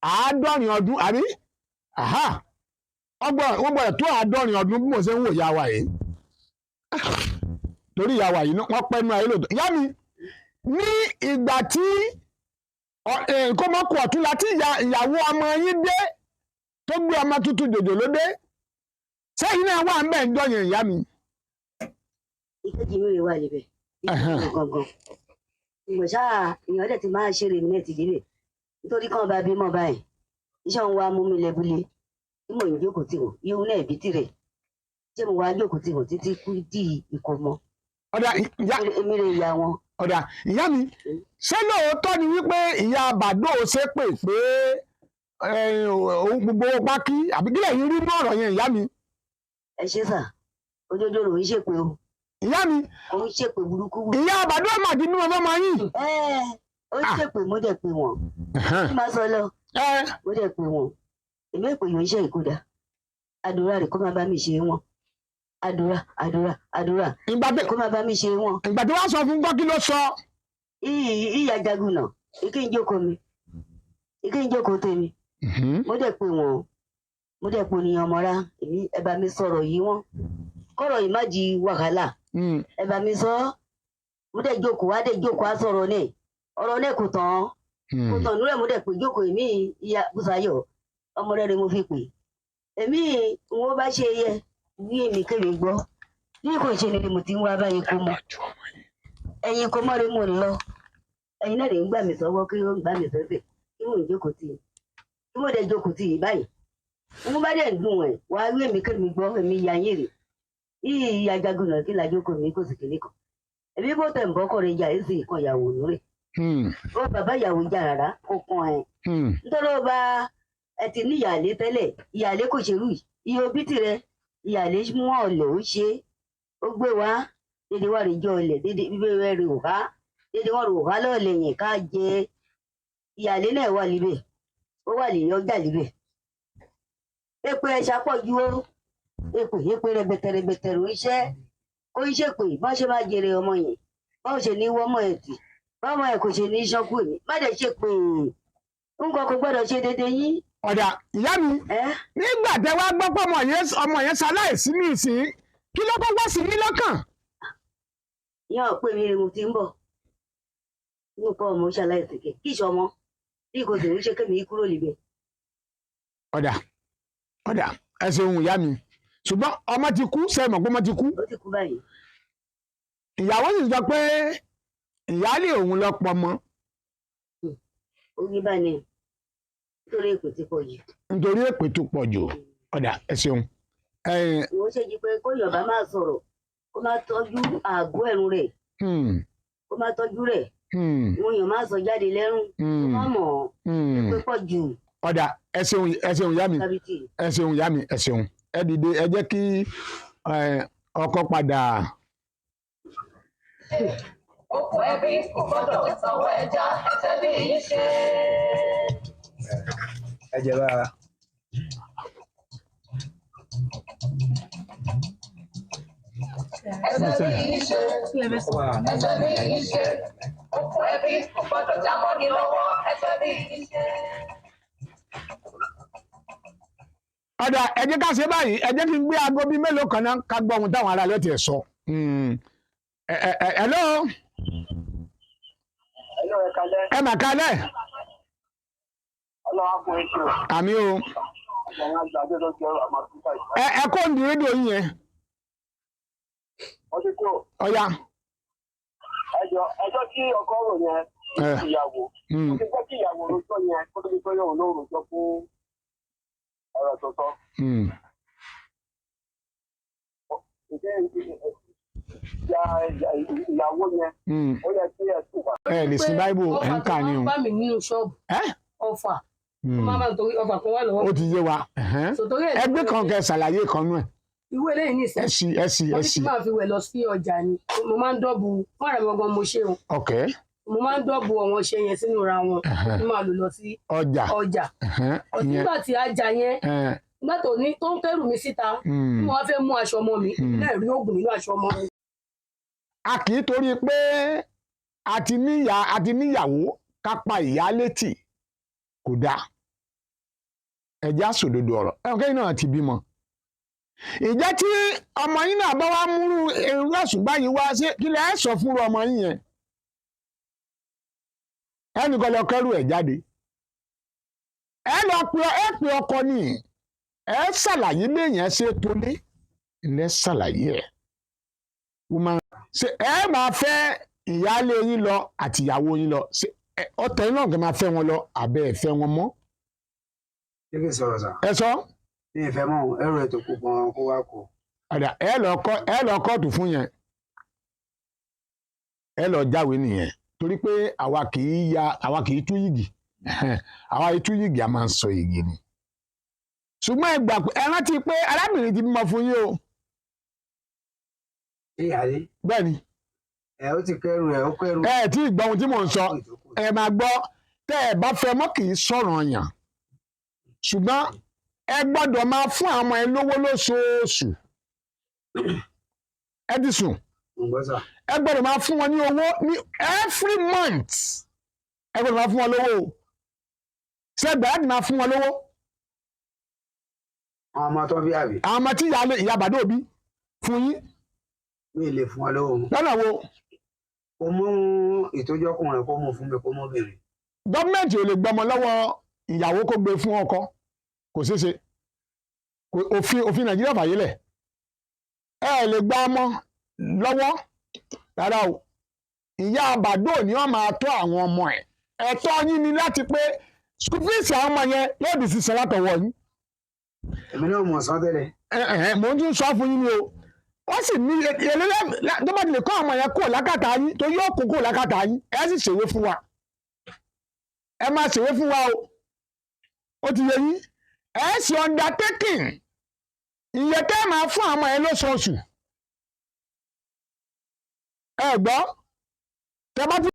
àádọ́rin ọdún àbí wọ́n gbọ́dọ̀ tó àádọ́rin ọdún bí mo ṣe ń wò ìyá wa yìí torí ìyá wa yìí wọ́n pẹ́ nú ayé lòdò ìyá mi ní ìgbà tí kọ́mọkù ọ̀tún láti ìyàwó ọmọ yín dé tó gbé ọmọ tuntun jòjòló dé sẹ́yìn náà wà ń bẹ̀ ń jọyìn ìyá mi. ìkejì mi rè wà níbẹ̀ gangan ìmọ̀ ṣáà èèyàn dẹ̀ ti máa ṣeré mi náà ti débẹ̀ nítorí kan bá bímọ báyìí iṣẹ́ òun wá mú mi lẹ́bùlé tí mò ń jókòó tì wọ́n yíwú náà bí tirẹ̀ ṣé mo wá jókòó tì wọ́n títí kú di ìkómọ. ọ̀dà ìyá èmi rè ìyá wọn. ọ̀dà ìyá mi ṣé lóòótọ́ ni wípé ìyá bàdó ṣe pé òun gbogbo pákí àbí kílẹ̀ yín rí ní ọ̀rọ̀ yẹn ìyá mi. ẹ ṣe sà ojoojúmọ́ òun ṣèpè o. ìyá mi òun ṣèpè burúkú. ìyá bàdó màdí ní ọmọ ọmọ yín. ó ṣèpè mo dẹ̀ pè wọ́n kí máa sọ lọ mo dẹ̀ pè wọ́n èmi èpè yóò ṣe ìkúdà àdúrà rẹ̀ kó má bá mi ṣe wọn àdúrà kó má bá mi ṣe wọn. ìgbà tí wọ́n sọ fún gbọ́ kí ló sọ. ìyá jagun náà ìkí ń jókòó mi ìkí ń jókòó tèmi mo dẹ̀ pè wọ́n mo dẹ̀ pè oníyan mọ́ra èmi ẹ bá mi sọ̀rọ̀ yìí wọ́n kọ́rọ̀ yìí má di wàhálà ẹ bá mi sọ mo dẹ̀ jókòó á sọ̀rọ̀ náà ọ̀rọ̀ náà kò tán núrẹ̀ mo dẹ̀ pè jókòó èmi ìyá Bùsáyọ̀ ọmọ rẹ̀ mo fi pè èmi wọn bá ṣe yẹ ní èmi kémi gbọ́ bí kò ṣe ni mo ti ń wá báyìí kó mọ ẹ̀yin kó mọ́ rí mo ń lọ ẹ̀yin náà lè ń gbà mí sọ́wọ́ kí ó ń gbà mí sẹ́sẹ̀ kí mò ń jókòó tì í kí mo dẹ̀ jókòó tì í báyìí wọn bá dẹ̀ ń dùn ẹ̀ wá rí èmi kémi gbọ́ èmi ya yín rè yìí ìyá jagun náà kí lajókòó mi kò sì kéde kan èmi bó tẹ̀ ń bọ́ kọ̀ọ̀rẹ́ ìjà èsì ìkan ìyàwó núrẹ̀ ó bàbá ìyàwó jà rárá kó kan ẹ̀ nítorí ó bá ẹ ti ní ìyàlé tẹ́lẹ̀ ìyàlé kò ṣerú yìí iye òbí tirẹ̀ ìyàlé mú ọ̀lẹ̀ ó ṣe ó gbé wá dédé wà rí jọ ọ̀lẹ̀ dédé bíbẹ̀ rẹ̀ òhá dédé wọ́n rò òhá lọ́ọ̀lẹ̀ yẹn ká jẹ ìyàlé náà wà níbẹ̀ ó wà lè yọjà níbẹ̀ èpè ẹ̀ ṣàpọ̀jù ó èpè rẹ̀bẹ̀tẹ̀rẹ̀bẹ̀tẹ̀ rò iṣẹ́ kó iṣẹ́ pé bọ́n ṣe máa jèrè ọmọ yẹn bọ́n ṣe ní wọ́mọ̀ ẹ̀ tì bọ́mọ ẹ̀ kò ṣe ní ṣọ́kù èmi má dẹ̀ ṣe pé nǹkan kò gbọ́dọ̀ ṣe dédé yín. ọ̀dà ìyá mi nígbà tẹ wá gbọ́ pé ọmọ yẹn ṣaláìsí ní ìsìn kí ló kọ́ wá sí ní lọ́kàn. ìyá ò pè mí rè mo ti ń bọ̀ inú kọ́ ọmọ ṣaláìsí kí ìṣọmọ bí kò sì ń ṣe kémi kúrò níbẹ̀. ọ̀dà ẹ ṣeun ìyá mi ṣùgbọ́n ọmọ ti kú sẹ́yìn mọ̀ pé ọmọ ti kú. ó ti kú báyìí. ìyàwó sì sọ pé ìyáálé òun lọ pọ̀ mọ́. ó yí bá ní nítorí èpè ti pọ̀ jù. nítorí èpè tó pọ̀ jù ọ̀dà ẹ ṣeun. ìwọ ṣe jí pé kó yọ̀bá máa sọ̀rọ̀ kó máa tọ́jú àgọ́ ẹ̀rùn rẹ̀ kó máa tọ́jú rẹ̀ wọn yàn máa sọ jáde lẹ́rùn kó má mọ̀ èpè pọ̀ jù. ọ̀dà ẹ ṣeun ìyá mi ẹ ṣeun ìyá mi ẹ ṣeun ẹ dìde ẹ jẹ́ kí ọkọ padà. Okùn ẹbí kò gbọ́dọ̀ sanwó ẹja ẹsẹ̀ bí yìí ṣe. ẹ jẹ bára. Ẹsẹ̀ bí yìí ṣe. Ẹsẹ̀ bí yìí ṣe. Okùn ẹbí kò gbọ́dọ̀ jámọ́ ní lọ́wọ́ ẹsẹ̀ bí yìí ṣe. ọ̀dà ẹ jẹ́ ká ṣe báyìí ẹ jẹ́ kí n gbé aago bíi mélòó kan náà ká gbọ́ ohun táwọn aráàlú ti sọ. hello. ẹ mà kalẹ̀. àmì o. ẹ kó ń di rédíò yín yẹn. ọ̀ya. ẹjọ́ tí ọkọ rò yẹn ìyàwó ó ti gbọ́ kí ìyàwó rojọ́ yẹn kó tó di pé yóò lóòrò jọ fún ọ̀rọ̀ tó sọ. ìyàwó yẹn ó yẹ kí ẹ tún wà. ẹ lè sin báíbù ẹ ń kà ní o. ọfà mi nínú ṣọ́ọ̀bù ọfà máa máa torí ọfà kan wà lọ́wọ́. ó ti yé wa ẹgbẹ́ kan kẹ ṣàlàyé kan nú ẹ̀. ìwé eléyìí ní ìsẹ́ wọ́n ti máa fi wẹ̀ lọ sí ọjà ni mo máa ń dọ́bù fún àrẹ gbọ̀ngàn mo ṣe o. mo máa ń dọ́bù àwọn ọṣẹ yẹn sínú ra wọn ní máa lò lọ sí ọjà nígbà tí ajá yẹn nígbà tó ń kẹrù mi síta tí mo wá fẹ́ mú aṣọ ọmọ mi náà rí oògùn nínú aṣọ ọmọ mi. a kì í torí pé a ti níyàwó ká pa ìyá létí kò dáa ẹ̀jẹ̀ àsòdodo ọ̀rọ̀ ẹ̀kẹ́yìn náà ti bímọ. ìjẹ́ tí ọmọ yín náà bá wá múrú irú ẹ̀sùn báyìí wá sí kí lẹ ẹ sọ fún ọmọ yín yẹn ẹnìkan lọ kẹrù ẹ̀ jáde ẹ pe ọkọ ni ẹ ṣàlàyé béèyàn ṣe tó lé ilé ṣàlàyé ẹ ẹ máa fẹ́ ìyáálé yín lọ àtìyàwó yín lọ ọ̀tẹ̀ yín náà kẹ́ máa fẹ́ wọn lọ àbẹ́ ẹ fẹ́ wọn mọ́. ṣé kí n sọ̀rọ̀ sà. ẹ sọ. ní ìfẹ́ mọ́ ẹrù ètò kù gan kó wá kó. ọ̀dà ẹ lọ kóòtù fún yẹn ẹ lọ jáwé nìyẹn torí pé àwa kì í tú yìgì àwa tú yìgì a máa ń sọ yìgì ni. ṣùgbọ́n ẹ rántí pé arábìnrin ti bímọ fún yín o. ìyáálé. bẹ́ẹ̀ni. ó ti kẹrù ó kẹrù. tí ì gbọ́ ohun tí mò ń sọ ẹ máa gbọ́ tẹ́ ẹ bá fẹ́ mọ́ kì í sọ̀rọ̀ yàn ṣùgbọ́n ẹ gbọ́dọ̀ máa fún àwọn ẹ lówó lóṣooṣù ẹ ti sùn ẹ gbọ́dọ̀ máa fún wọn ní owó ní every month ẹ gbọ́dọ̀ máa fún wọn lówó ṣé gbàdá ti máa fún wọn lówó. àwọn ọmọ tó bí àbí. àwọn ọmọ tí ìyá bàdó bí fún yín. mi ì lè fún wọn lówó. lọ́nà wo. o mú ìtójọ́kùnrin kó mú fún mi kó mú obìnrin. gọ́ọ̀mẹ̀ntì ò lè gbọmọ lọ́wọ́ ìyàwó kó gbé fún ọkọ kò ṣeé ṣe òfin nàìjíríà fàyè lẹ̀ ẹ lè gba ọmọ lọ́wọ́ rárá o ìyá àbàdo ni wọ́n máa tọ́ àwọn ọmọ ẹ̀ ẹ̀tọ́ yín ni láti pé school fees àwọn ọmọ yẹn yóò di sísan látọwọ́ yín. èmi náà mọ̀ sán tẹ́lẹ̀. mò ń tún sọ fún yín ni o wọ́n sì ní tó bá ti lè kọ́ àwọn yẹn kó lákàtà yín tó yóò kó lákàtà yín ẹ sì ṣèwé fún wa ẹ máa ṣèwé fún wa o ó ti yẹ yín ẹ sì undertaking iye tẹ́ máa fún àwọn ẹ lóṣooṣù ẹ gbọ́ tẹ́ bá ti.